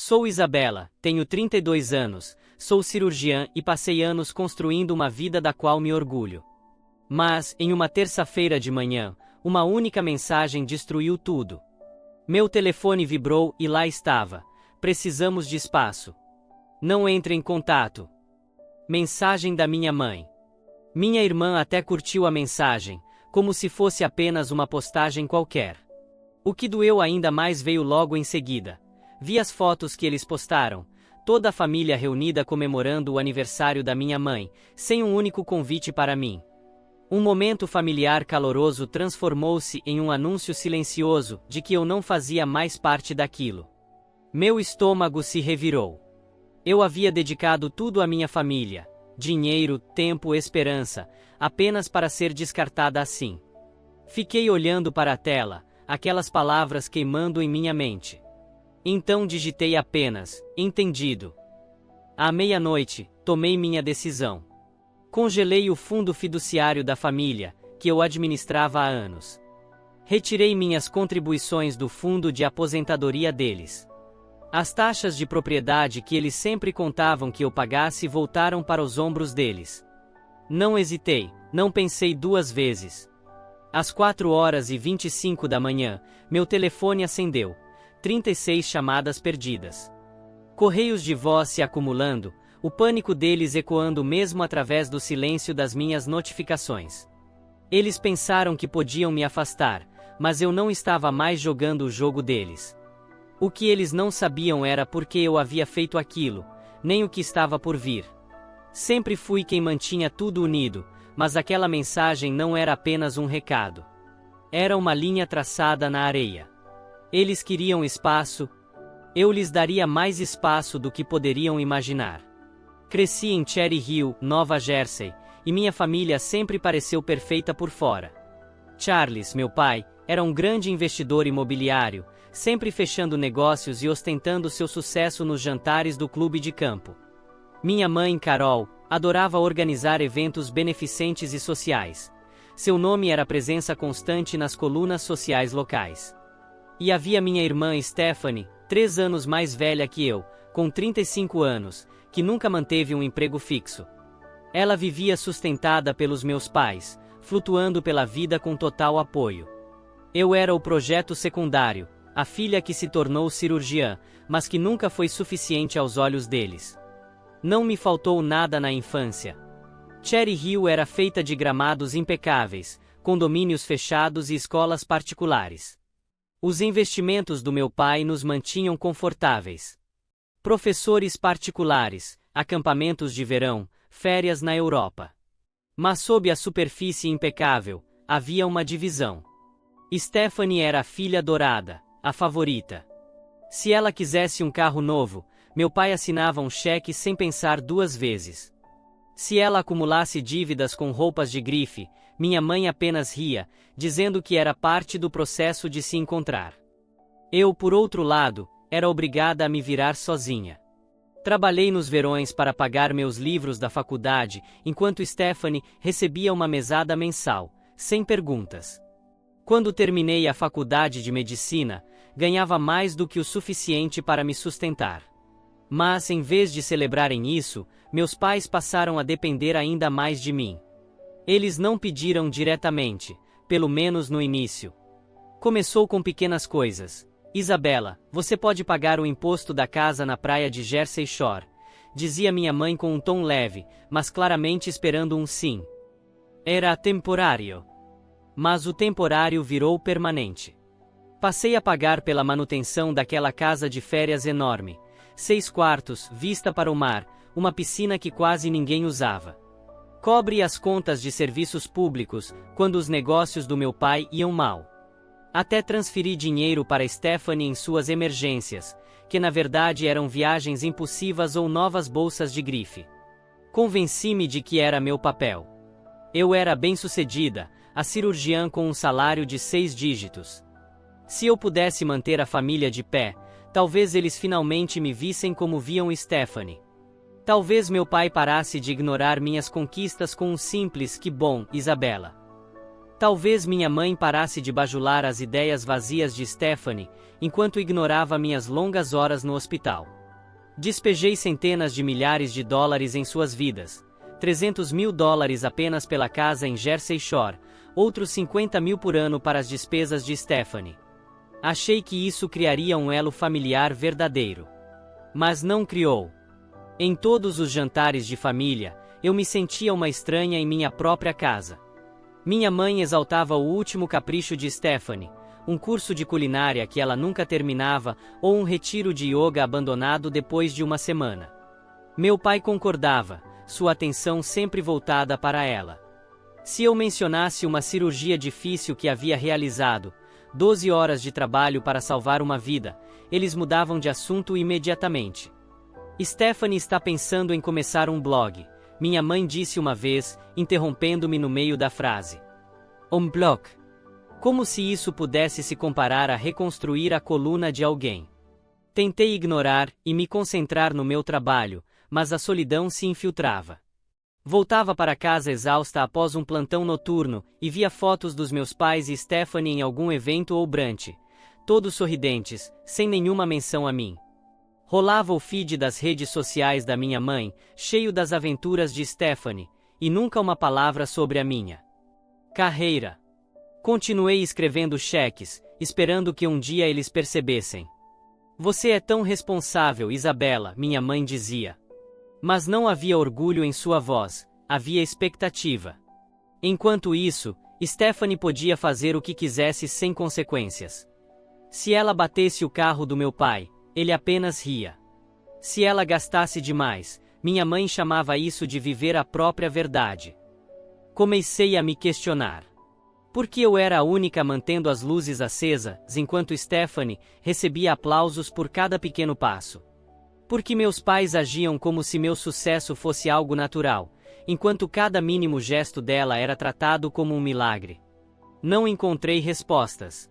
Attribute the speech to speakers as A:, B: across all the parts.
A: Sou Isabela, tenho 32 anos, sou cirurgiã e passei anos construindo uma vida da qual me orgulho. Mas, em uma terça-feira de manhã, uma única mensagem destruiu tudo. Meu telefone vibrou e lá estava. Precisamos de espaço. Não entre em contato. Mensagem da minha mãe. Minha irmã até curtiu a mensagem, como se fosse apenas uma postagem qualquer. O que doeu ainda mais veio logo em seguida. Vi as fotos que eles postaram, toda a família reunida comemorando o aniversário da minha mãe, sem um único convite para mim. Um momento familiar caloroso transformou-se em um anúncio silencioso de que eu não fazia mais parte daquilo. Meu estômago se revirou. Eu havia dedicado tudo à minha família, dinheiro, tempo, esperança, apenas para ser descartada assim. Fiquei olhando para a tela, aquelas palavras queimando em minha mente. Então digitei apenas, entendido. À meia-noite, tomei minha decisão. Congelei o fundo fiduciário da família, que eu administrava há anos. Retirei minhas contribuições do fundo de aposentadoria deles. As taxas de propriedade que eles sempre contavam que eu pagasse voltaram para os ombros deles. Não hesitei, não pensei duas vezes. Às 4h25 da manhã, meu telefone acendeu. 36 chamadas perdidas. Correios de voz se acumulando, o pânico deles ecoando mesmo através do silêncio das minhas notificações. Eles pensaram que podiam me afastar, mas eu não estava mais jogando o jogo deles. O que eles não sabiam era por que eu havia feito aquilo, nem o que estava por vir. Sempre fui quem mantinha tudo unido, mas aquela mensagem não era apenas um recado. Era uma linha traçada na areia. Eles queriam espaço, eu lhes daria mais espaço do que poderiam imaginar. Cresci em Cherry Hill, Nova Jersey, e minha família sempre pareceu perfeita por fora. Charles, meu pai, era um grande investidor imobiliário, sempre fechando negócios e ostentando seu sucesso nos jantares do clube de campo. Minha mãe, Carol, adorava organizar eventos beneficentes e sociais. Seu nome era presença constante nas colunas sociais locais. E havia minha irmã Stephanie, 3 anos mais velha que eu, com 35 anos, que nunca manteve um emprego fixo. Ela vivia sustentada pelos meus pais, flutuando pela vida com total apoio. Eu era o projeto secundário, a filha que se tornou cirurgiã, mas que nunca foi suficiente aos olhos deles. Não me faltou nada na infância. Cherry Hill era feita de gramados impecáveis, condomínios fechados e escolas particulares. Os investimentos do meu pai nos mantinham confortáveis. Professores particulares, acampamentos de verão, férias na Europa. Mas sob a superfície impecável, havia uma divisão. Stephanie era a filha dourada, a favorita. Se ela quisesse um carro novo, meu pai assinava um cheque sem pensar duas vezes. Se ela acumulasse dívidas com roupas de grife, minha mãe apenas ria, dizendo que era parte do processo de se encontrar. Eu, por outro lado, era obrigada a me virar sozinha. Trabalhei nos verões para pagar meus livros da faculdade, enquanto Stephanie recebia uma mesada mensal, sem perguntas. Quando terminei a faculdade de medicina, ganhava mais do que o suficiente para me sustentar. Mas, em vez de celebrarem isso, meus pais passaram a depender ainda mais de mim. Eles não pediram diretamente, pelo menos no início. Começou com pequenas coisas. Isabela, você pode pagar o imposto da casa na praia de Jersey Shore, dizia minha mãe com um tom leve, mas claramente esperando um sim. Era temporário. Mas o temporário virou permanente. Passei a pagar pela manutenção daquela casa de férias enorme, 6 quartos, vista para o mar, uma piscina que quase ninguém usava. Cobre as contas de serviços públicos, quando os negócios do meu pai iam mal. Até transferi dinheiro para Stephanie em suas emergências, que na verdade eram viagens impulsivas ou novas bolsas de grife. Convenci-me de que era meu papel. Eu era bem-sucedida, a cirurgiã com um salário de 6 dígitos. Se eu pudesse manter a família de pé, talvez eles finalmente me vissem como viam Stephanie. Talvez meu pai parasse de ignorar minhas conquistas com um simples "que bom, Isabela". Talvez minha mãe parasse de bajular as ideias vazias de Stephanie, enquanto ignorava minhas longas horas no hospital. Despejei centenas de milhares de dólares em suas vidas, 300 mil dólares apenas pela casa em Jersey Shore, outros 50 mil por ano para as despesas de Stephanie. Achei que isso criaria um elo familiar verdadeiro. Mas não criou. Em todos os jantares de família, eu me sentia uma estranha em minha própria casa. Minha mãe exaltava o último capricho de Stephanie, um curso de culinária que ela nunca terminava ou um retiro de yoga abandonado depois de uma semana. Meu pai concordava, sua atenção sempre voltada para ela. Se eu mencionasse uma cirurgia difícil que havia realizado, 12 horas de trabalho para salvar uma vida, eles mudavam de assunto imediatamente. Stephanie está pensando em começar um blog, minha mãe disse uma vez, interrompendo-me no meio da frase. Um blog. Como se isso pudesse se comparar a reconstruir a coluna de alguém. Tentei ignorar e me concentrar no meu trabalho, mas a solidão se infiltrava. Voltava para casa exausta após um plantão noturno e via fotos dos meus pais e Stephanie em algum evento ou brunch, todos sorridentes, sem nenhuma menção a mim. Rolava o feed das redes sociais da minha mãe, cheio das aventuras de Stephanie, e nunca uma palavra sobre a minha carreira. Continuei escrevendo cheques, esperando que um dia eles percebessem. Você é tão responsável, Isabela, minha mãe dizia. Mas não havia orgulho em sua voz, havia expectativa. Enquanto isso, Stephanie podia fazer o que quisesse sem consequências. Se ela batesse o carro do meu pai, ele apenas ria. Se ela gastasse demais, minha mãe chamava isso de viver a própria verdade. Comecei a me questionar. Por que eu era a única mantendo as luzes acesas, enquanto Stephanie recebia aplausos por cada pequeno passo? Por que meus pais agiam como se meu sucesso fosse algo natural, enquanto cada mínimo gesto dela era tratado como um milagre? Não encontrei respostas.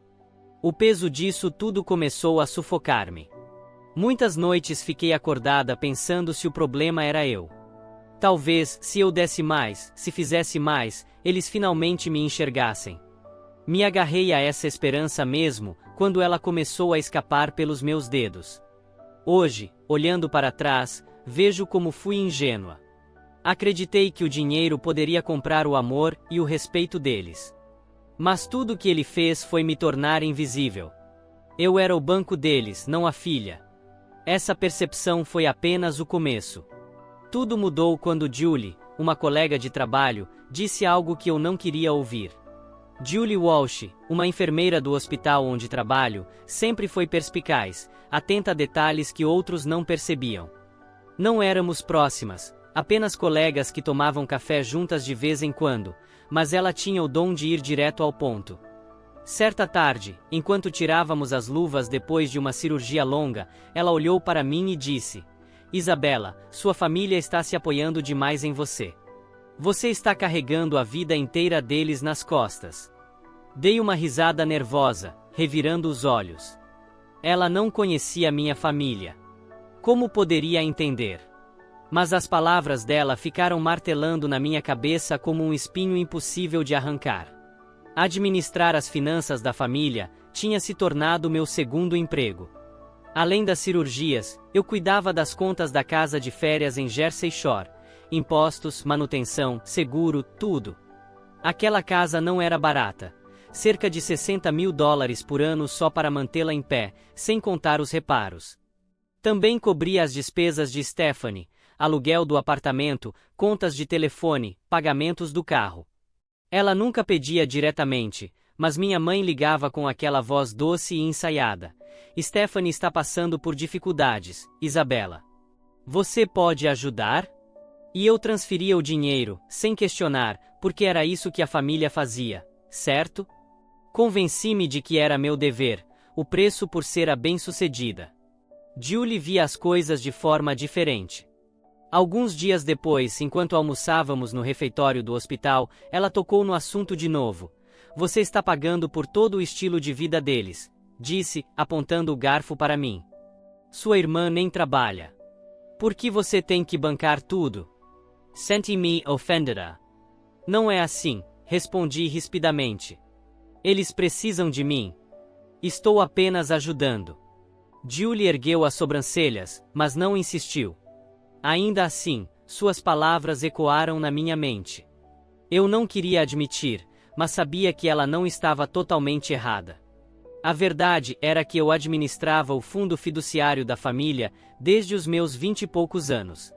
A: O peso disso tudo começou a sufocar-me. Muitas noites fiquei acordada pensando se o problema era eu. Talvez, se eu desse mais, se fizesse mais, eles finalmente me enxergassem. Me agarrei a essa esperança mesmo, quando ela começou a escapar pelos meus dedos. Hoje, olhando para trás, vejo como fui ingênua. Acreditei que o dinheiro poderia comprar o amor e o respeito deles. Mas tudo o que ele fez foi me tornar invisível. Eu era o banco deles, não a filha. Essa percepção foi apenas o começo. Tudo mudou quando Julie, uma colega de trabalho, disse algo que eu não queria ouvir. Julie Walsh, uma enfermeira do hospital onde trabalho, sempre foi perspicaz, atenta a detalhes que outros não percebiam. Não éramos próximas, apenas colegas que tomavam café juntas de vez em quando, mas ela tinha o dom de ir direto ao ponto. Certa tarde, enquanto tirávamos as luvas depois de uma cirurgia longa, ela olhou para mim e disse: Isabela, sua família está se apoiando demais em você. Você está carregando a vida inteira deles nas costas. Dei uma risada nervosa, revirando os olhos. Ela não conhecia minha família. Como poderia entender? Mas as palavras dela ficaram martelando na minha cabeça como um espinho impossível de arrancar. Administrar as finanças da família tinha se tornado meu segundo emprego. Além das cirurgias, eu cuidava das contas da casa de férias em Jersey Shore. Impostos, manutenção, seguro, tudo. Aquela casa não era barata. Cerca de 60 mil dólares por ano só para mantê-la em pé, sem contar os reparos. Também cobria as despesas de Stephanie, aluguel do apartamento, contas de telefone, pagamentos do carro. Ela nunca pedia diretamente, mas minha mãe ligava com aquela voz doce e ensaiada. Stephanie está passando por dificuldades, Isabela. Você pode ajudar? E eu transferia o dinheiro, sem questionar, porque era isso que a família fazia, certo? Convenci-me de que era meu dever, o preço por ser a bem-sucedida. Julie via as coisas de forma diferente. Alguns dias depois, enquanto almoçávamos no refeitório do hospital, ela tocou no assunto de novo. Você está pagando por todo o estilo de vida deles, disse, apontando o garfo para mim. Sua irmã nem trabalha. Por que você tem que bancar tudo? Senti-me ofendida. Não é assim, respondi rispidamente. Eles precisam de mim. Estou apenas ajudando. Julie ergueu as sobrancelhas, mas não insistiu. Ainda assim, suas palavras ecoaram na minha mente. Eu não queria admitir, mas sabia que ela não estava totalmente errada. A verdade era que eu administrava o fundo fiduciário da família desde os meus 20 e poucos anos.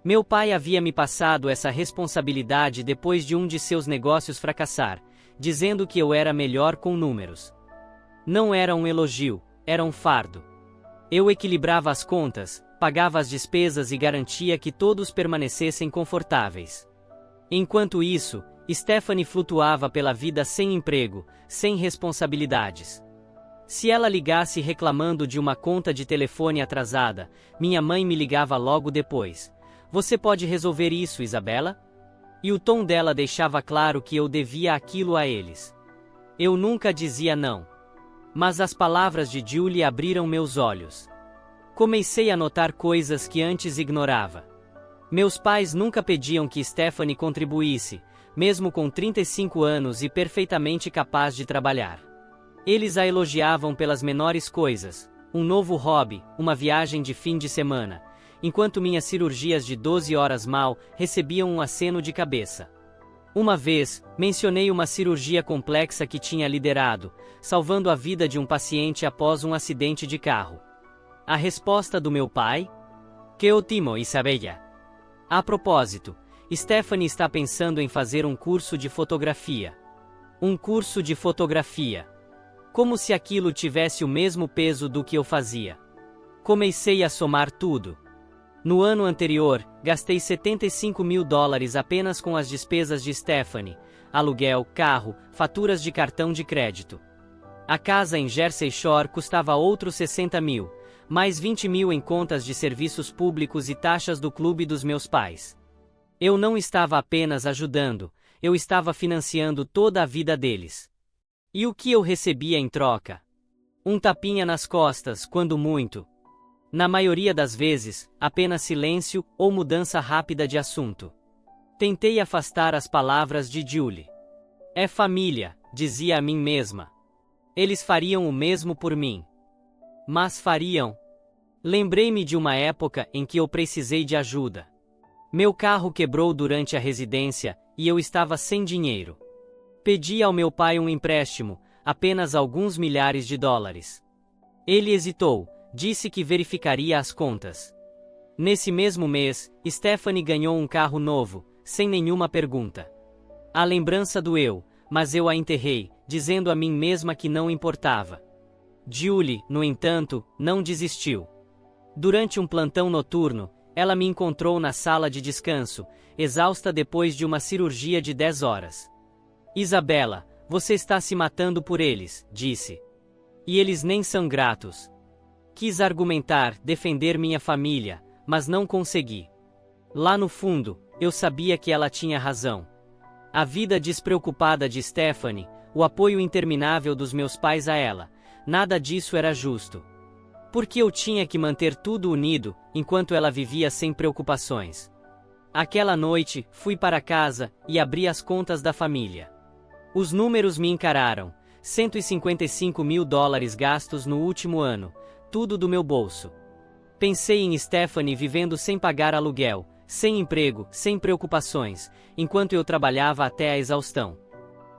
A: Meu pai havia me passado essa responsabilidade depois de um de seus negócios fracassar, dizendo que eu era melhor com números. Não era um elogio, era um fardo. Eu equilibrava as contas, pagava as despesas e garantia que todos permanecessem confortáveis. Enquanto isso, Stephanie flutuava pela vida sem emprego, sem responsabilidades. Se ela ligasse reclamando de uma conta de telefone atrasada, minha mãe me ligava logo depois. Você pode resolver isso, Isabela? E o tom dela deixava claro que eu devia aquilo a eles. Eu nunca dizia não. Mas as palavras de Julie abriram meus olhos. Comecei a notar coisas que antes ignorava. Meus pais nunca pediam que Stephanie contribuísse, mesmo com 35 anos e perfeitamente capaz de trabalhar. Eles a elogiavam pelas menores coisas, um novo hobby, uma viagem de fim de semana, enquanto minhas cirurgias de 12 horas mal recebiam um aceno de cabeça. Uma vez, mencionei uma cirurgia complexa que tinha liderado, salvando a vida de um paciente após um acidente de carro. A resposta do meu pai? Que ótimo, Isabella. A propósito, Stephanie está pensando em fazer um curso de fotografia. Um curso de fotografia. Como se aquilo tivesse o mesmo peso do que eu fazia. Comecei a somar tudo. No ano anterior, gastei $75.000 apenas com as despesas de Stephanie, aluguel, carro, faturas de cartão de crédito. A casa em Jersey Shore custava outros 60 mil, mais 20 mil em contas de serviços públicos e taxas do clube dos meus pais. Eu não estava apenas ajudando, eu estava financiando toda a vida deles. E o que eu recebia em troca? Um tapinha nas costas, quando muito. Na maioria das vezes, apenas silêncio ou mudança rápida de assunto. Tentei afastar as palavras de Julie. É família, dizia a mim mesma. Eles fariam o mesmo por mim. Mas fariam. Lembrei-me de uma época em que eu precisei de ajuda. Meu carro quebrou durante a residência, e eu estava sem dinheiro. Pedi ao meu pai um empréstimo, apenas alguns milhares de dólares. Ele hesitou, disse que verificaria as contas. Nesse mesmo mês, Stephanie ganhou um carro novo, sem nenhuma pergunta. A lembrança doeu, mas eu a enterrei, dizendo a mim mesma que não importava. Julie, no entanto, não desistiu. Durante um plantão noturno, ela me encontrou na sala de descanso, exausta depois de uma cirurgia de 10 horas. Isabela, você está se matando por eles, disse. E eles nem são gratos. Quis argumentar, defender minha família, mas não consegui. Lá no fundo, eu sabia que ela tinha razão. A vida despreocupada de Stephanie, o apoio interminável dos meus pais a ela, nada disso era justo. Porque eu tinha que manter tudo unido, enquanto ela vivia sem preocupações. Aquela noite, fui para casa e abri as contas da família. Os números me encararam, $155 mil gastos no último ano, tudo do meu bolso. Pensei em Stephanie vivendo sem pagar aluguel, sem emprego, sem preocupações, enquanto eu trabalhava até a exaustão.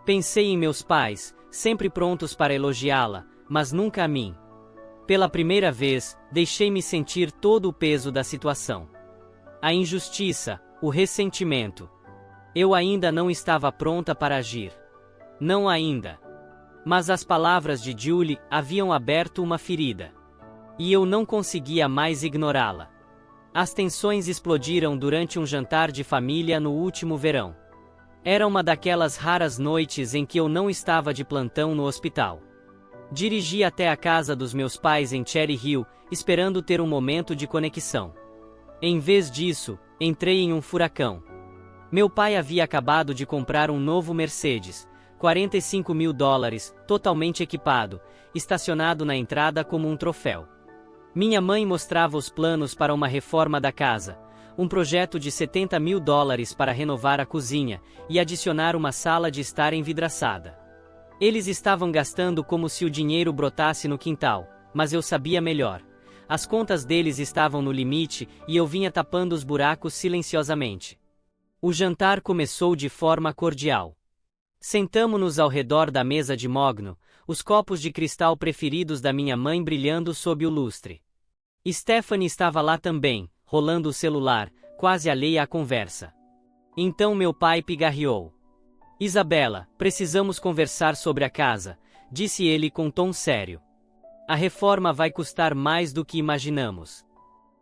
A: Pensei em meus pais, sempre prontos para elogiá-la, mas nunca a mim. Pela primeira vez, deixei-me sentir todo o peso da situação. A injustiça, o ressentimento. Eu ainda não estava pronta para agir. Não ainda. Mas as palavras de Julie haviam aberto uma ferida. E eu não conseguia mais ignorá-la. As tensões explodiram durante um jantar de família no último verão. Era uma daquelas raras noites em que eu não estava de plantão no hospital. Dirigi até a casa dos meus pais em Cherry Hill, esperando ter um momento de conexão. Em vez disso, entrei em um furacão. Meu pai havia acabado de comprar um novo Mercedes, $45 mil, totalmente equipado, estacionado na entrada como um troféu. Minha mãe mostrava os planos para uma reforma da casa, um projeto de $70 mil para renovar a cozinha e adicionar uma sala de estar envidraçada. Eles estavam gastando como se o dinheiro brotasse no quintal, mas eu sabia melhor. As contas deles estavam no limite e eu vinha tapando os buracos silenciosamente. O jantar começou de forma cordial. Sentamo-nos ao redor da mesa de mogno, os copos de cristal preferidos da minha mãe brilhando sob o lustre. Stephanie estava lá também, rolando o celular, quase alheia à conversa. Então meu pai pigarreou. Isabela, precisamos conversar sobre a casa, disse ele com tom sério. A reforma vai custar mais do que imaginamos.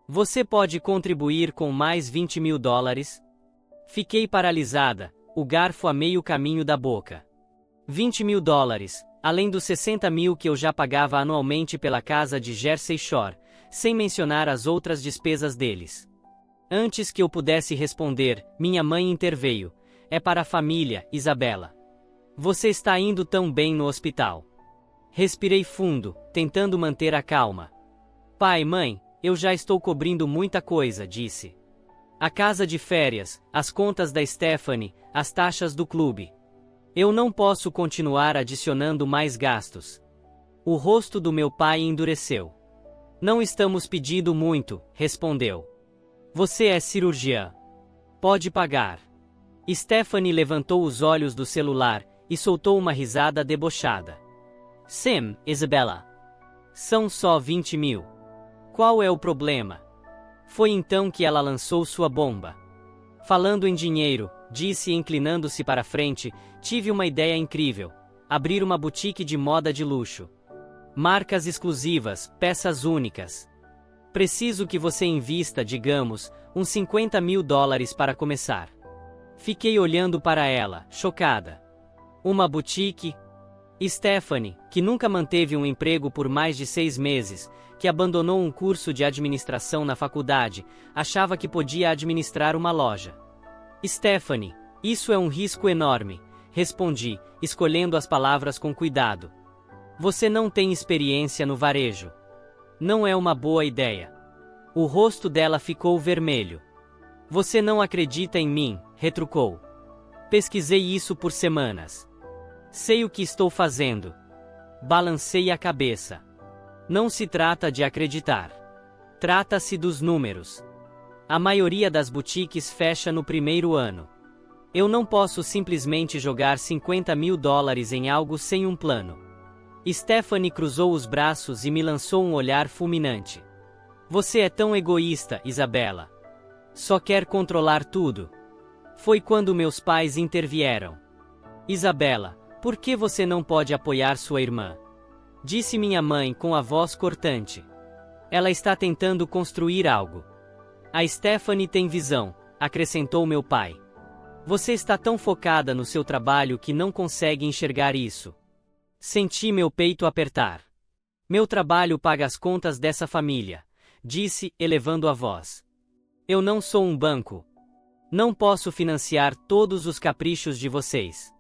A: Você pode contribuir com mais $20.000? Fiquei paralisada, o garfo a meio caminho da boca. $20.000, além dos 60.000 que eu já pagava anualmente pela casa de Jersey Shore, sem mencionar as outras despesas deles. Antes que eu pudesse responder, minha mãe interveio. É para a família, Isabela. Você está indo tão bem no hospital. Respirei fundo, tentando manter a calma. Pai, mãe, eu já estou cobrindo muita coisa, disse. A casa de férias, as contas da Stephanie, as taxas do clube. Eu não posso continuar adicionando mais gastos. O rosto do meu pai endureceu. Não estamos pedindo muito, respondeu. Você é cirurgiã. Pode pagar. Stephanie levantou os olhos do celular e soltou uma risada debochada. Sim, Isabella. São só 20.000. Qual é o problema? Foi então que ela lançou sua bomba. Falando em dinheiro, disse inclinando-se para frente, tive uma ideia incrível. Abrir uma boutique de moda de luxo. Marcas exclusivas, peças únicas. Preciso que você invista, digamos, uns $50.000 para começar. Fiquei olhando para ela, chocada. Uma boutique? Stephanie, que nunca manteve um emprego por mais de 6 meses, que abandonou um curso de administração na faculdade, achava que podia administrar uma loja. Stephanie, isso é um risco enorme, respondi, escolhendo as palavras com cuidado. Você não tem experiência no varejo. Não é uma boa ideia. O rosto dela ficou vermelho. Você não acredita em mim, retrucou. Pesquisei isso por semanas. Sei o que estou fazendo. Balancei a cabeça. Não se trata de acreditar. Trata-se dos números. A maioria das boutiques fecha no primeiro ano. Eu não posso simplesmente jogar $50.000 em algo sem um plano. Stephanie cruzou os braços e me lançou um olhar fulminante. Você é tão egoísta, Isabela. Só quer controlar tudo. Foi quando meus pais intervieram. Isabela, por que você não pode apoiar sua irmã? Disse minha mãe com a voz cortante. Ela está tentando construir algo. A Stephanie tem visão, acrescentou meu pai. Você está tão focada no seu trabalho que não consegue enxergar isso. Senti meu peito apertar. Meu trabalho paga as contas dessa família, disse, elevando a voz. Eu não sou um banco. Não posso financiar todos os caprichos de vocês.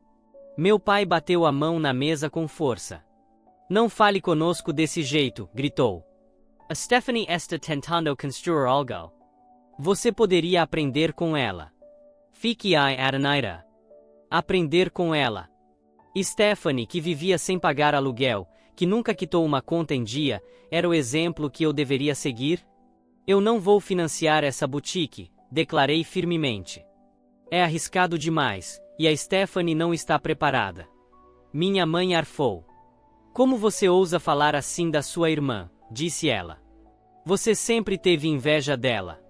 A: Meu pai bateu a mão na mesa com força. Não fale conosco desse jeito, gritou. A Stephanie está tentando construir algo. Você poderia aprender com ela. Fique aí, Adanaira. Aprender com ela. Stephanie, que vivia sem pagar aluguel, que nunca quitou uma conta em dia, era o exemplo que eu deveria seguir? Eu não vou financiar essa boutique, declarei firmemente. É arriscado demais, e a Stephanie não está preparada. Minha mãe arfou. Como você ousa falar assim da sua irmã? Disse ela. Você sempre teve inveja dela.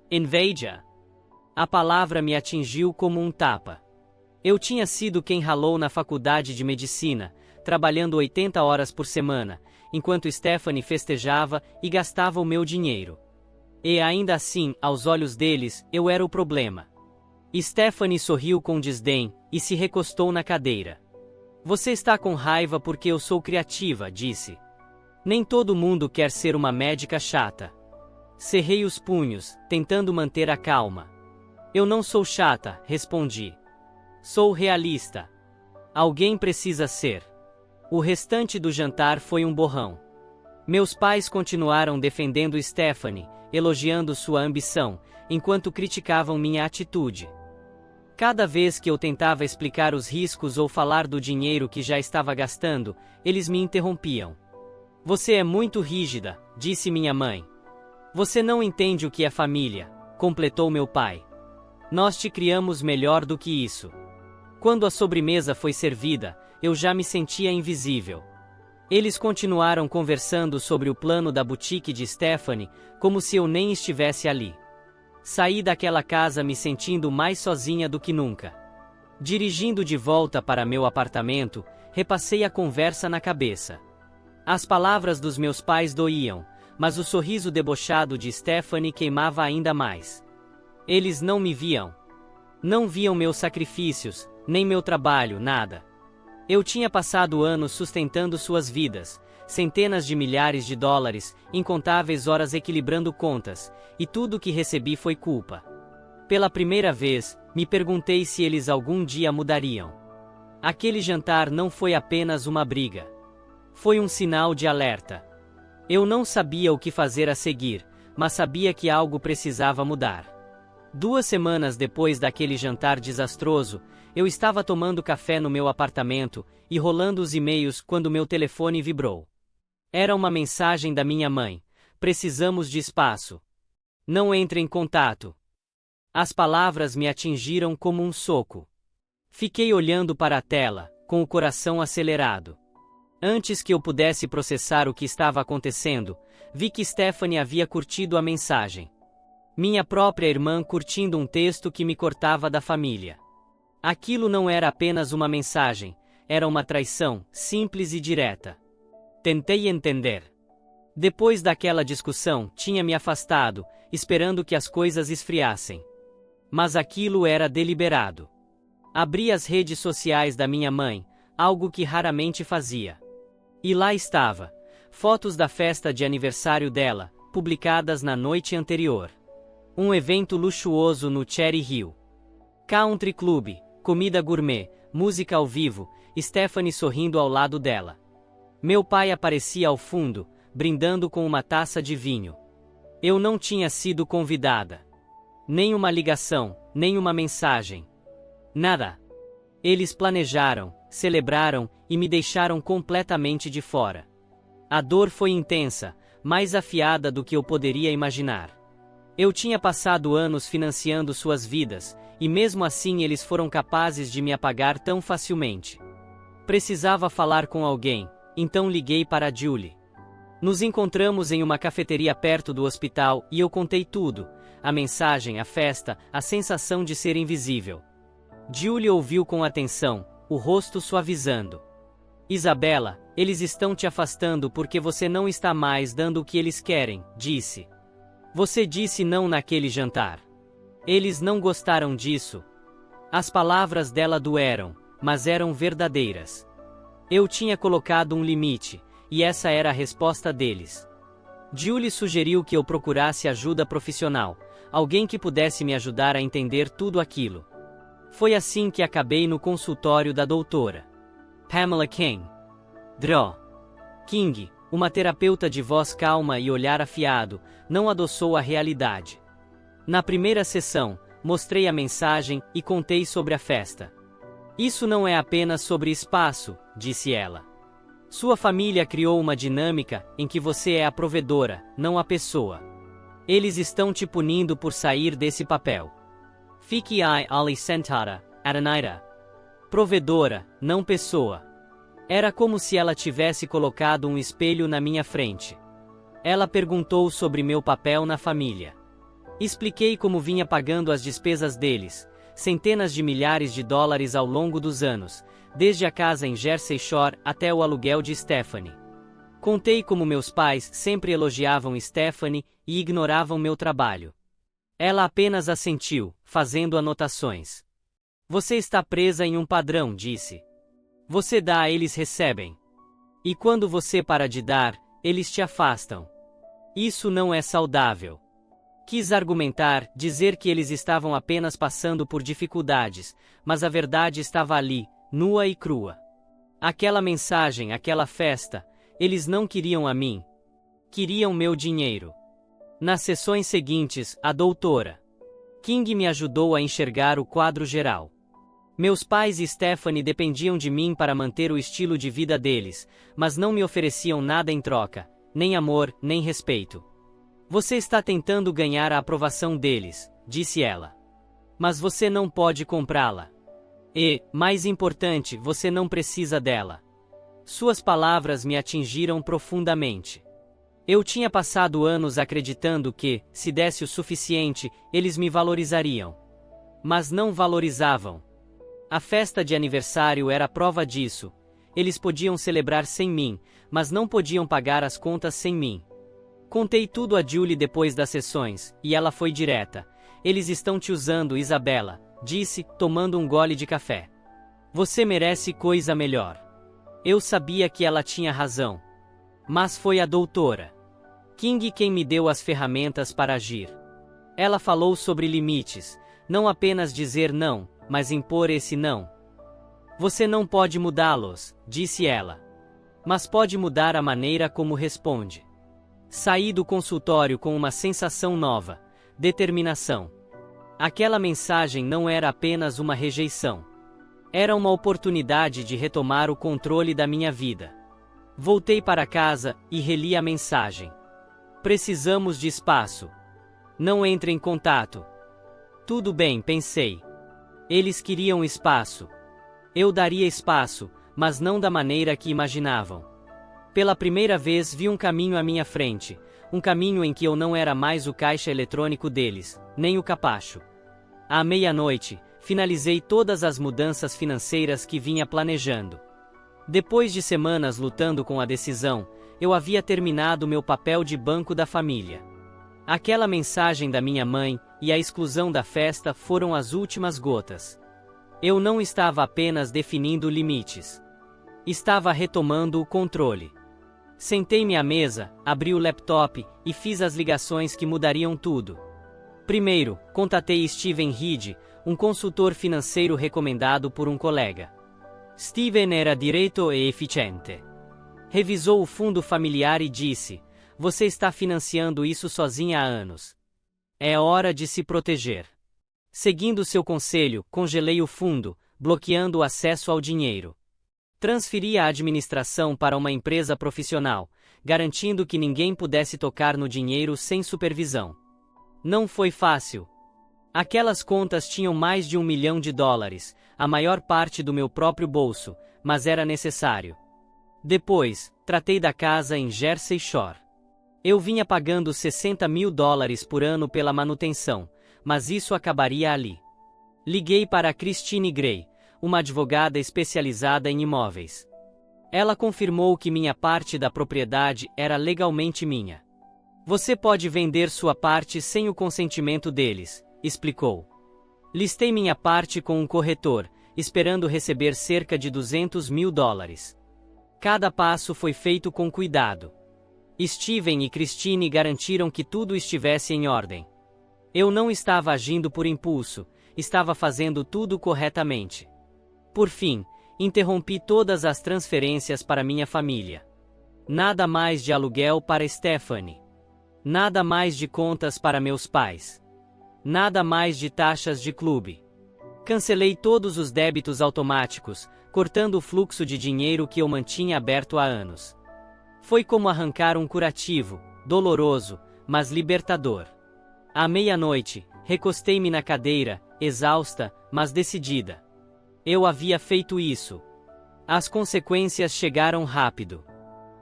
A: Inveja? A palavra me atingiu como um tapa. Eu tinha sido quem ralou na faculdade de medicina, trabalhando 80 horas por semana, enquanto Stephanie festejava e gastava o meu dinheiro. E ainda assim, aos olhos deles, eu era o problema. Stephanie sorriu com desdém e se recostou na cadeira. Você está com raiva porque eu sou criativa, disse. Nem todo mundo quer ser uma médica chata. Cerrei os punhos, tentando manter a calma. Eu não sou chata, respondi. Sou realista. Alguém precisa ser. O restante do jantar foi um borrão. Meus pais continuaram defendendo Stephanie, elogiando sua ambição, enquanto criticavam minha atitude. Cada vez que eu tentava explicar os riscos ou falar do dinheiro que já estava gastando, eles me interrompiam. Você é muito rígida, disse minha mãe. Você não entende o que é família, completou meu pai. Nós te criamos melhor do que isso. Quando a sobremesa foi servida, eu já me sentia invisível. Eles continuaram conversando sobre o plano da boutique de Stephanie, como se eu nem estivesse ali. Saí daquela casa me sentindo mais sozinha do que nunca. Dirigindo de volta para meu apartamento, repassei a conversa na cabeça. As palavras dos meus pais doíam, mas o sorriso debochado de Stephanie queimava ainda mais. Eles não me viam. Não viam meus sacrifícios, nem meu trabalho, nada. Eu tinha passado anos sustentando suas vidas, centenas de milhares de dólares, incontáveis horas equilibrando contas, e tudo o que recebi foi culpa. Pela primeira vez, me perguntei se eles algum dia mudariam. Aquele jantar não foi apenas uma briga. Foi um sinal de alerta. Eu não sabia o que fazer a seguir, mas sabia que algo precisava mudar. 2 semanas depois daquele jantar desastroso, eu estava tomando café no meu apartamento e rolando os e-mails quando meu telefone vibrou. Era uma mensagem da minha mãe: precisamos de espaço. Não entre em contato. As palavras me atingiram como um soco. Fiquei olhando para a tela, com o coração acelerado. Antes que eu pudesse processar o que estava acontecendo, vi que Stephanie havia curtido a mensagem. Minha própria irmã curtindo um texto que me cortava da família. Aquilo não era apenas uma mensagem, era uma traição, simples e direta. Tentei entender. Depois daquela discussão, tinha me afastado, esperando que as coisas esfriassem. Mas aquilo era deliberado. Abri as redes sociais da minha mãe, algo que raramente fazia. E lá estava, fotos da festa de aniversário dela, publicadas na noite anterior. Um evento luxuoso no Cherry Hill. Country Club, comida gourmet, música ao vivo, Stephanie sorrindo ao lado dela. Meu pai aparecia ao fundo, brindando com uma taça de vinho. Eu não tinha sido convidada. Nem uma ligação, nem uma mensagem. Nada. Eles planejaram, celebraram e me deixaram completamente de fora. A dor foi intensa, mais afiada do que eu poderia imaginar. Eu tinha passado anos financiando suas vidas, e mesmo assim eles foram capazes de me apagar tão facilmente. Precisava falar com alguém, então liguei para Julie. Nos encontramos em uma cafeteria perto do hospital e eu contei tudo: a mensagem, a festa, a sensação de ser invisível. Julie ouviu com atenção, o rosto suavizando. Isabela, eles estão te afastando porque você não está mais dando o que eles querem, disse. Você disse não naquele jantar. Eles não gostaram disso. As palavras dela doeram, mas eram verdadeiras. Eu tinha colocado um limite, e essa era a resposta deles. Julie sugeriu que eu procurasse ajuda profissional, alguém que pudesse me ajudar a entender tudo aquilo. Foi assim que acabei no consultório da doutora Pamela King. Dro. King, uma terapeuta de voz calma e olhar afiado, não adoçou a realidade. Na primeira sessão, mostrei a mensagem e contei sobre a festa. Isso não é apenas sobre espaço, disse ela. Sua família criou uma dinâmica em que você é a provedora, não a pessoa. Eles estão te punindo por sair desse papel. Fique ali sentada, Adanaira. Provedora, não pessoa. Era como se ela tivesse colocado um espelho na minha frente. Ela perguntou sobre meu papel na família. Expliquei como vinha pagando as despesas deles, centenas de milhares de dólares ao longo dos anos, desde a casa em Jersey Shore até o aluguel de Stephanie. Contei como meus pais sempre elogiavam Stephanie e ignoravam meu trabalho. Ela apenas assentiu, fazendo anotações. Você está presa em um padrão, disse. Você dá, eles recebem. E quando você para de dar, eles te afastam. Isso não é saudável. Quis argumentar, dizer que eles estavam apenas passando por dificuldades, mas a verdade estava ali, nua e crua. Aquela mensagem, aquela festa, eles não queriam a mim. Queriam meu dinheiro. Nas sessões seguintes, a doutora King me ajudou a enxergar o quadro geral. Meus pais e Stephanie dependiam de mim para manter o estilo de vida deles, mas não me ofereciam nada em troca, nem amor, nem respeito. Você está tentando ganhar a aprovação deles, disse ela. Mas você não pode comprá-la. E, mais importante, você não precisa dela. Suas palavras me atingiram profundamente. Eu tinha passado anos acreditando que, se desse o suficiente, eles me valorizariam. Mas não valorizavam. A festa de aniversário era a prova disso. Eles podiam celebrar sem mim, mas não podiam pagar as contas sem mim. Contei tudo a Julie depois das sessões, e ela foi direta. Eles estão te usando, Isabella, disse, tomando um gole de café. Você merece coisa melhor. Eu sabia que ela tinha razão. Mas foi a doutora King quem me deu as ferramentas para agir. Ela falou sobre limites, não apenas dizer não, mas impor esse não. Você não pode mudá-los, disse ela. Mas pode mudar a maneira como responde. Saí do consultório com uma sensação nova, determinação. Aquela mensagem não era apenas uma rejeição. Era uma oportunidade de retomar o controle da minha vida. Voltei para casa e reli a mensagem. Precisamos de espaço. Não entre em contato. Tudo bem, pensei. Eles queriam espaço. Eu daria espaço, mas não da maneira que imaginavam. Pela primeira vez vi um caminho à minha frente, um caminho em que eu não era mais o caixa eletrônico deles, nem o capacho. À meia-noite, finalizei todas as mudanças financeiras que vinha planejando. Depois de semanas lutando com a decisão, eu havia terminado meu papel de banco da família. Aquela mensagem da minha mãe e a exclusão da festa foram as últimas gotas. Eu não estava apenas definindo limites. Estava retomando o controle. Sentei-me à mesa, abri o laptop e fiz as ligações que mudariam tudo. Primeiro, contatei Steven Reed, um consultor financeiro recomendado por um colega. Steven era direito e eficiente. Revisou o fundo familiar e disse: "Você está financiando isso sozinha há anos. É hora de se proteger." Seguindo seu conselho, congelei o fundo, bloqueando o acesso ao dinheiro. Transferi a administração para uma empresa profissional, garantindo que ninguém pudesse tocar no dinheiro sem supervisão. Não foi fácil. Aquelas contas tinham mais de $1 milhão, a maior parte do meu próprio bolso, mas era necessário. Depois, tratei da casa em Jersey Shore. Eu vinha pagando $60 mil por ano pela manutenção, mas isso acabaria ali. Liguei para Christine Gray, uma advogada especializada em imóveis. Ela confirmou que minha parte da propriedade era legalmente minha. Você pode vender sua parte sem o consentimento deles, explicou. Listei minha parte com um corretor, esperando receber cerca de $200 mil. Cada passo foi feito com cuidado. Steven e Christine garantiram que tudo estivesse em ordem. Eu não estava agindo por impulso, estava fazendo tudo corretamente. Por fim, interrompi todas as transferências para minha família. Nada mais de aluguel para Stephanie. Nada mais de contas para meus pais. Nada mais de taxas de clube. Cancelei todos os débitos automáticos, cortando o fluxo de dinheiro que eu mantinha aberto há anos. Foi como arrancar um curativo, doloroso, mas libertador. À meia-noite, recostei-me na cadeira, exausta, mas decidida. Eu havia feito isso. As consequências chegaram rápido.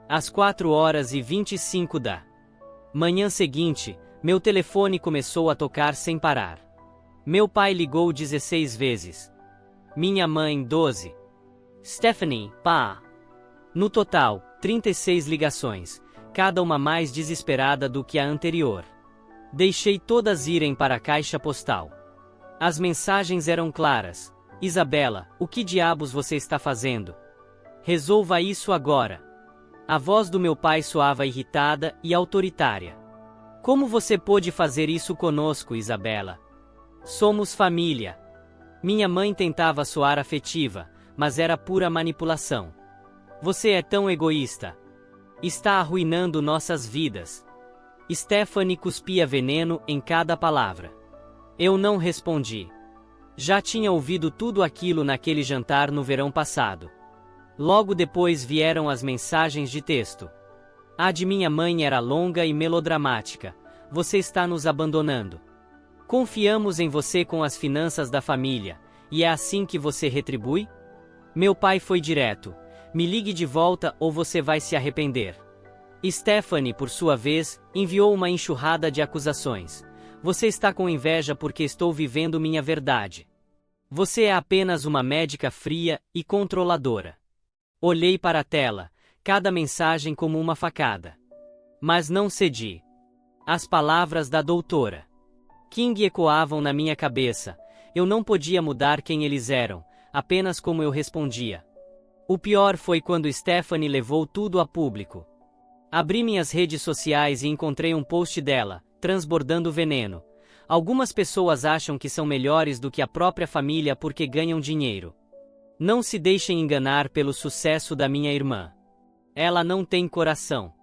A: Às 4h25 da manhã seguinte, meu telefone começou a tocar sem parar. Meu pai ligou 16 vezes. Minha mãe 12. Stephanie, pá. No total, 36 ligações, cada uma mais desesperada do que a anterior. Deixei todas irem para a caixa postal. As mensagens eram claras. Isabella, o que diabos você está fazendo? Resolva isso agora. A voz do meu pai soava irritada e autoritária. Como você pôde fazer isso conosco, Isabella? Somos família. Minha mãe tentava soar afetiva, mas era pura manipulação. Você é tão egoísta. Está arruinando nossas vidas. Stephanie cuspia veneno em cada palavra. Eu não respondi. Já tinha ouvido tudo aquilo naquele jantar no verão passado. Logo depois vieram as mensagens de texto. A de minha mãe era longa e melodramática. Você está nos abandonando. Confiamos em você com as finanças da família, e é assim que você retribui? Meu pai foi direto. Me ligue de volta ou você vai se arrepender. Stephanie, por sua vez, enviou uma enxurrada de acusações. Você está com inveja porque estou vivendo minha verdade. Você é apenas uma médica fria e controladora. Olhei para a tela, cada mensagem como uma facada. Mas não cedi. As palavras da doutora King ecoavam na minha cabeça. Eu não podia mudar quem eles eram, apenas como eu respondia. O pior foi quando Stephanie levou tudo a público. Abri minhas redes sociais e encontrei um post dela, transbordando veneno. Algumas pessoas acham que são melhores do que a própria família porque ganham dinheiro. Não se deixem enganar pelo sucesso da minha irmã. Ela não tem coração.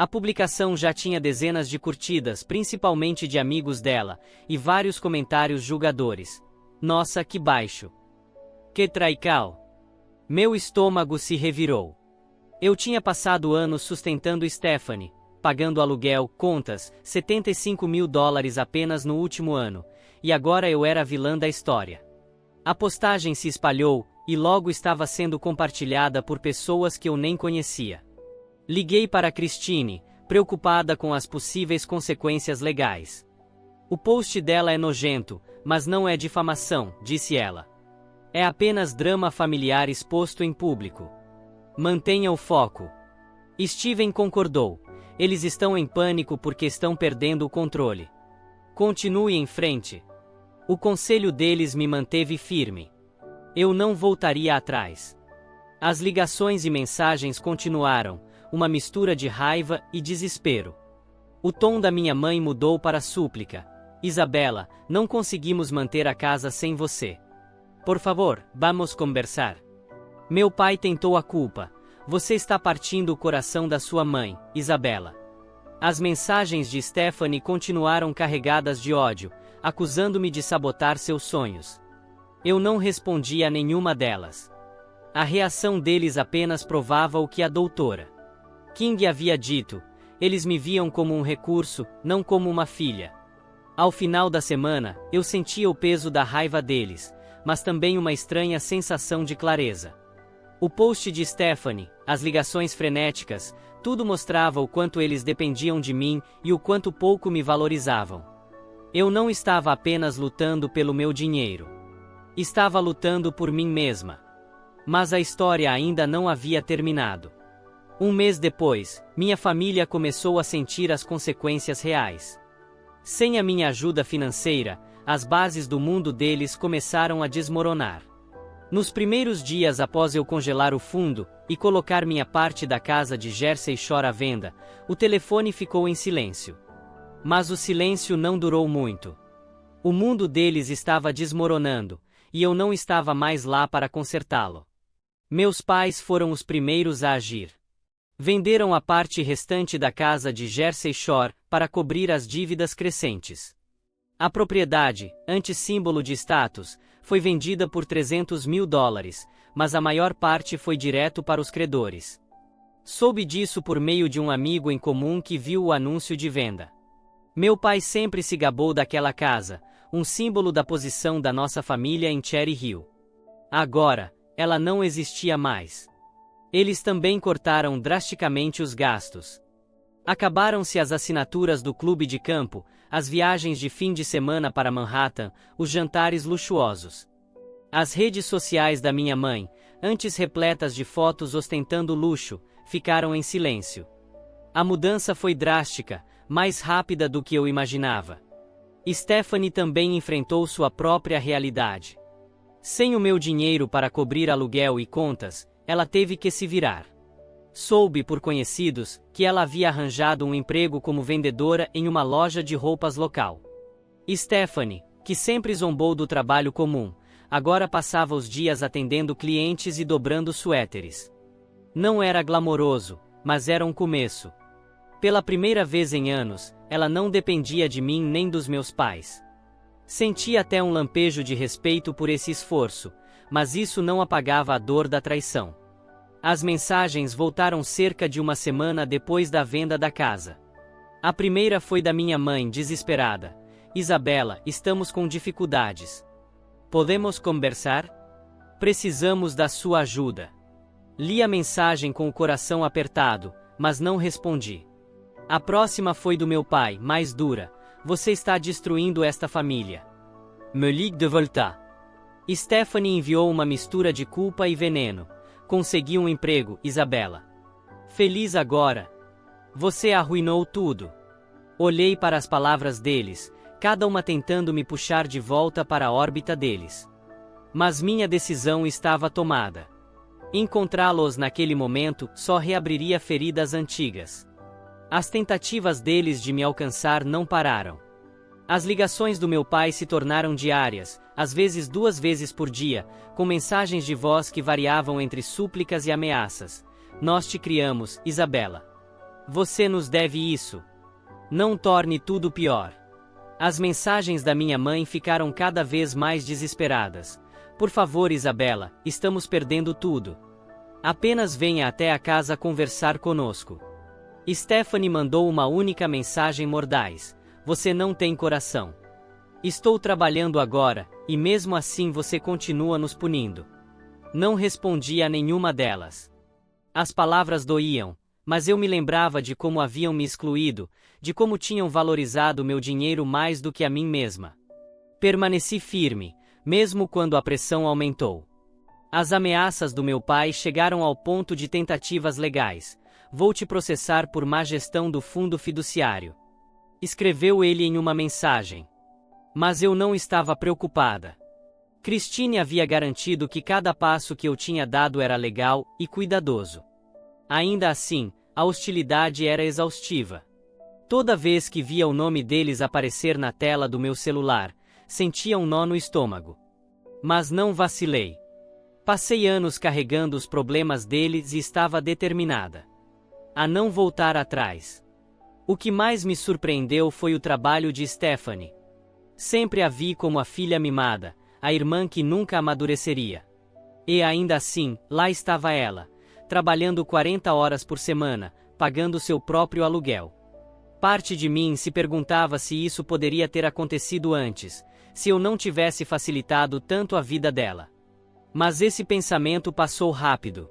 A: A publicação já tinha dezenas de curtidas, principalmente de amigos dela, e vários comentários julgadores. Nossa, que baixo. Que traical. Meu estômago se revirou. Eu tinha passado anos sustentando Stephanie, pagando aluguel, contas, $75 mil apenas no último ano, e agora eu era a vilã da história. A postagem se espalhou, e logo estava sendo compartilhada por pessoas que eu nem conhecia. Liguei para Christine, preocupada com as possíveis consequências legais. O post dela é nojento, mas não é difamação, disse ela. É apenas drama familiar exposto em público. Mantenha o foco. Steven concordou. Eles estão em pânico porque estão perdendo o controle. Continue em frente. O conselho deles me manteve firme. Eu não voltaria atrás. As ligações e mensagens continuaram, uma mistura de raiva e desespero. O tom da minha mãe mudou para súplica. Isabela, não conseguimos manter a casa sem você. Por favor, vamos conversar. Meu pai tentou a culpa. Você está partindo o coração da sua mãe, Isabela. As mensagens de Stephanie continuaram carregadas de ódio, acusando-me de sabotar seus sonhos. Eu não respondi a nenhuma delas. A reação deles apenas provava o que a doutora King havia dito. Eles me viam como um recurso, não como uma filha. Ao final da semana, eu sentia o peso da raiva deles, mas também uma estranha sensação de clareza. O post de Stephanie, as ligações frenéticas, tudo mostrava o quanto eles dependiam de mim e o quanto pouco me valorizavam. Eu não estava apenas lutando pelo meu dinheiro. Estava lutando por mim mesma. Mas a história ainda não havia terminado. Um mês depois, minha família começou a sentir as consequências reais. Sem a minha ajuda financeira, as bases do mundo deles começaram a desmoronar. Nos primeiros dias após eu congelar o fundo e colocar minha parte da casa de Jersey Shore à venda, o telefone ficou em silêncio. Mas o silêncio não durou muito. O mundo deles estava desmoronando, e eu não estava mais lá para consertá-lo. Meus pais foram os primeiros a agir. Venderam a parte restante da casa de Jersey Shore para cobrir as dívidas crescentes. A propriedade, antes símbolo de status, foi vendida por $300 mil, mas a maior parte foi direto para os credores. Soube disso por meio de um amigo em comum que viu o anúncio de venda. Meu pai sempre se gabou daquela casa, um símbolo da posição da nossa família em Cherry Hill. Agora, ela não existia mais. Eles também cortaram drasticamente os gastos. Acabaram-se as assinaturas do clube de campo, as viagens de fim de semana para Manhattan, os jantares luxuosos. As redes sociais da minha mãe, antes repletas de fotos ostentando luxo, ficaram em silêncio. A mudança foi drástica, mais rápida do que eu imaginava. Stephanie também enfrentou sua própria realidade. Sem o meu dinheiro para cobrir aluguel e contas, ela teve que se virar. Soube por conhecidos que ela havia arranjado um emprego como vendedora em uma loja de roupas local. Stephanie, que sempre zombou do trabalho comum, agora passava os dias atendendo clientes e dobrando suéteres. Não era glamouroso, mas era um começo. Pela primeira vez em anos, ela não dependia de mim nem dos meus pais. Senti até um lampejo de respeito por esse esforço, mas isso não apagava a dor da traição. As mensagens voltaram cerca de uma semana depois da venda da casa. A primeira foi da minha mãe, desesperada. Isabela, estamos com dificuldades. Podemos conversar? Precisamos da sua ajuda. Li a mensagem com o coração apertado, mas não respondi. A próxima foi do meu pai, mais dura. Você está destruindo esta família. Me ligue de volta. Stephanie enviou uma mistura de culpa e veneno. Consegui um emprego, Isabela. Feliz agora. Você arruinou tudo. Olhei para as palavras deles, cada uma tentando me puxar de volta para a órbita deles. Mas minha decisão estava tomada. Encontrá-los naquele momento só reabriria feridas antigas. As tentativas deles de me alcançar não pararam. As ligações do meu pai se tornaram diárias, às vezes 2 vezes por dia, com mensagens de voz que variavam entre súplicas e ameaças. Nós te criamos, Isabela. Você nos deve isso. Não torne tudo pior. As mensagens da minha mãe ficaram cada vez mais desesperadas. Por favor, Isabela, estamos perdendo tudo. Apenas venha até a casa conversar conosco. Stephanie mandou uma única mensagem mordaz. Você não tem coração. Estou trabalhando agora, e mesmo assim você continua nos punindo. Não respondi a nenhuma delas. As palavras doíam, mas eu me lembrava de como haviam me excluído, de como tinham valorizado meu dinheiro mais do que a mim mesma. Permaneci firme, mesmo quando a pressão aumentou. As ameaças do meu pai chegaram ao ponto de tentativas legais. Vou te processar por má gestão do fundo fiduciário. Escreveu ele em uma mensagem. Mas eu não estava preocupada. Christine havia garantido que cada passo que eu tinha dado era legal e cuidadoso. Ainda assim, a hostilidade era exaustiva. Toda vez que via o nome deles aparecer na tela do meu celular, sentia um nó no estômago. Mas não vacilei. Passei anos carregando os problemas deles e estava determinada a não voltar atrás. O que mais me surpreendeu foi o trabalho de Stephanie. Sempre a vi como a filha mimada, a irmã que nunca amadureceria. E ainda assim, lá estava ela, trabalhando 40 horas por semana, pagando seu próprio aluguel. Parte de mim se perguntava se isso poderia ter acontecido antes, se eu não tivesse facilitado tanto a vida dela. Mas esse pensamento passou rápido.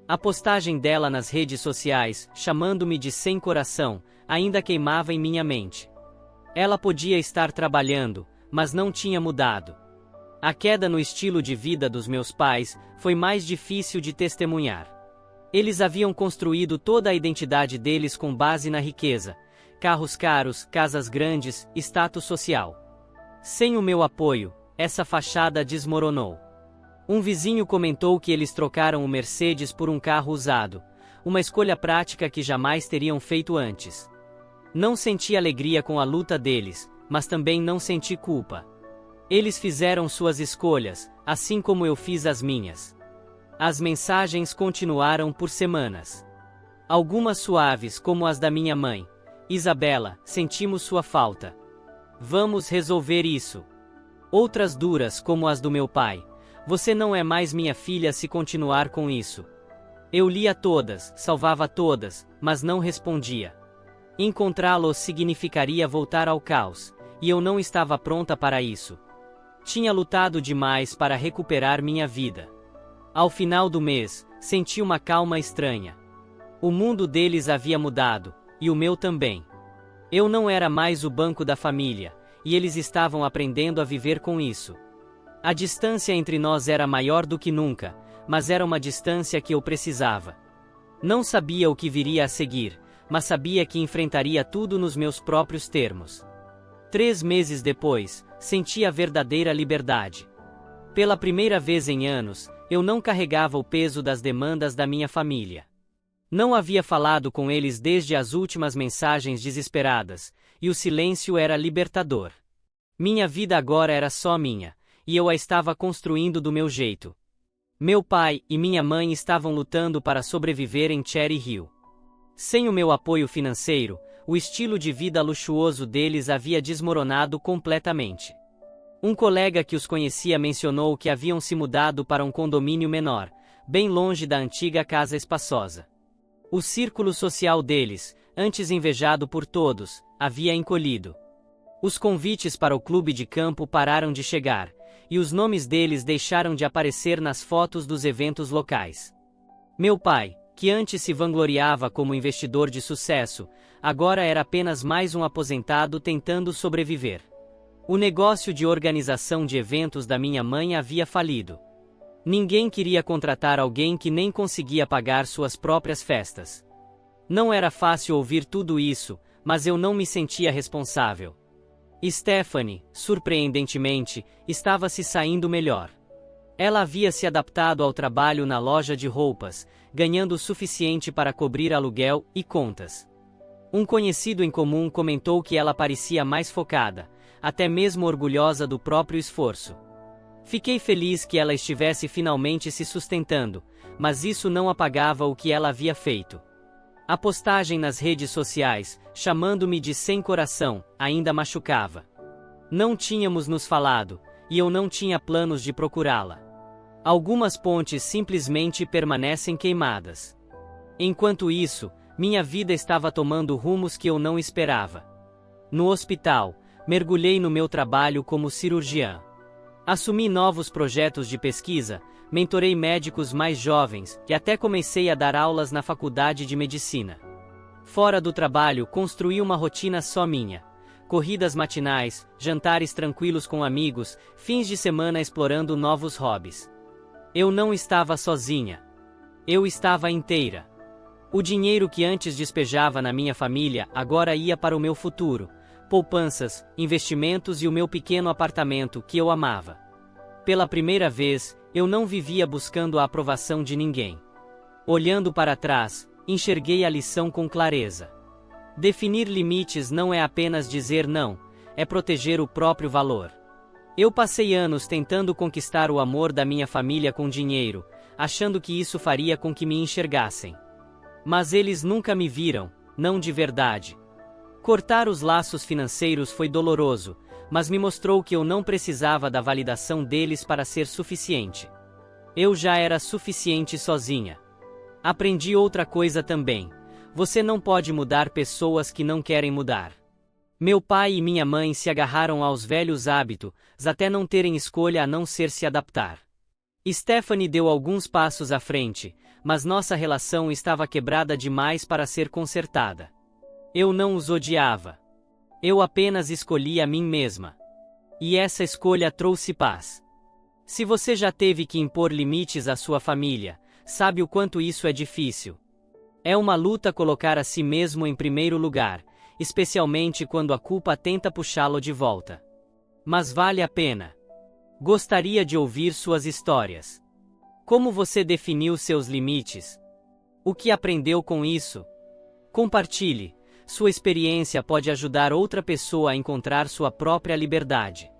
A: A postagem dela nas redes sociais, chamando-me de sem coração, ainda queimava em minha mente. Ela podia estar trabalhando, mas não tinha mudado. A queda no estilo de vida dos meus pais foi mais difícil de testemunhar. Eles haviam construído toda a identidade deles com base na riqueza, carros caros, casas grandes, status social. Sem o meu apoio, essa fachada desmoronou. Um vizinho comentou que eles trocaram o Mercedes por um carro usado, uma escolha prática que jamais teriam feito antes. Não senti alegria com a luta deles, mas também não senti culpa. Eles fizeram suas escolhas, assim como eu fiz as minhas. As mensagens continuaram por semanas. Algumas suaves, como as da minha mãe. Isabela, sentimos sua falta. Vamos resolver isso. Outras duras, como as do meu pai. Você não é mais minha filha se continuar com isso. Eu lia todas, salvava todas, mas não respondia. Encontrá-los significaria voltar ao caos, e eu não estava pronta para isso. Tinha lutado demais para recuperar minha vida. Ao final do mês, senti uma calma estranha. O mundo deles havia mudado, e o meu também. Eu não era mais o banco da família, e eles estavam aprendendo a viver com isso. A distância entre nós era maior do que nunca, mas era uma distância que eu precisava. Não sabia o que viria a seguir, mas sabia que enfrentaria tudo nos meus próprios termos. 3 meses depois, senti a verdadeira liberdade. Pela primeira vez em anos, eu não carregava o peso das demandas da minha família. Não havia falado com eles desde as últimas mensagens desesperadas, e o silêncio era libertador. Minha vida agora era só minha, e eu a estava construindo do meu jeito. Meu pai e minha mãe estavam lutando para sobreviver em Cherry Hill. Sem o meu apoio financeiro, o estilo de vida luxuoso deles havia desmoronado completamente. Um colega que os conhecia mencionou que haviam se mudado para um condomínio menor, bem longe da antiga casa espaçosa. O círculo social deles, antes invejado por todos, havia encolhido. Os convites para o clube de campo pararam de chegar, e os nomes deles deixaram de aparecer nas fotos dos eventos locais. Meu pai, que antes se vangloriava como investidor de sucesso, agora era apenas mais um aposentado tentando sobreviver. O negócio de organização de eventos da minha mãe havia falido. Ninguém queria contratar alguém que nem conseguia pagar suas próprias festas. Não era fácil ouvir tudo isso, mas eu não me sentia responsável. Stephanie, surpreendentemente, estava se saindo melhor. Ela havia se adaptado ao trabalho na loja de roupas, ganhando o suficiente para cobrir aluguel e contas. Um conhecido em comum comentou que ela parecia mais focada, até mesmo orgulhosa do próprio esforço. Fiquei feliz que ela estivesse finalmente se sustentando, mas isso não apagava o que ela havia feito. A postagem nas redes sociais, chamando-me de sem coração, ainda machucava. Não tínhamos nos falado, e eu não tinha planos de procurá-la. Algumas pontes simplesmente permanecem queimadas. Enquanto isso, minha vida estava tomando rumos que eu não esperava. No hospital, mergulhei no meu trabalho como cirurgiã. Assumi novos projetos de pesquisa, mentorei médicos mais jovens e até comecei a dar aulas na faculdade de medicina. Fora do trabalho, construí uma rotina só minha. Corridas matinais, jantares tranquilos com amigos, fins de semana explorando novos hobbies. Eu não estava sozinha. Eu estava inteira. O dinheiro que antes despejava na minha família agora ia para o meu futuro, poupanças, investimentos e o meu pequeno apartamento que eu amava. Pela primeira vez, eu não vivia buscando a aprovação de ninguém. Olhando para trás, enxerguei a lição com clareza. Definir limites não é apenas dizer não, é proteger o próprio valor. Eu passei anos tentando conquistar o amor da minha família com dinheiro, achando que isso faria com que me enxergassem. Mas eles nunca me viram, não de verdade. Cortar os laços financeiros foi doloroso, mas me mostrou que eu não precisava da validação deles para ser suficiente. Eu já era suficiente sozinha. Aprendi outra coisa também. Você não pode mudar pessoas que não querem mudar. Meu pai e minha mãe se agarraram aos velhos hábitos, até não terem escolha a não ser se adaptar. Stephanie deu alguns passos à frente, mas nossa relação estava quebrada demais para ser consertada. Eu não os odiava. Eu apenas escolhi a mim mesma. E essa escolha trouxe paz. Se você já teve que impor limites à sua família, sabe o quanto isso é difícil. É uma luta colocar a si mesmo em primeiro lugar, especialmente quando a culpa tenta puxá-lo de volta. Mas vale a pena. Gostaria de ouvir suas histórias. Como você definiu seus limites? O que aprendeu com isso? Compartilhe. Sua experiência pode ajudar outra pessoa a encontrar sua própria liberdade.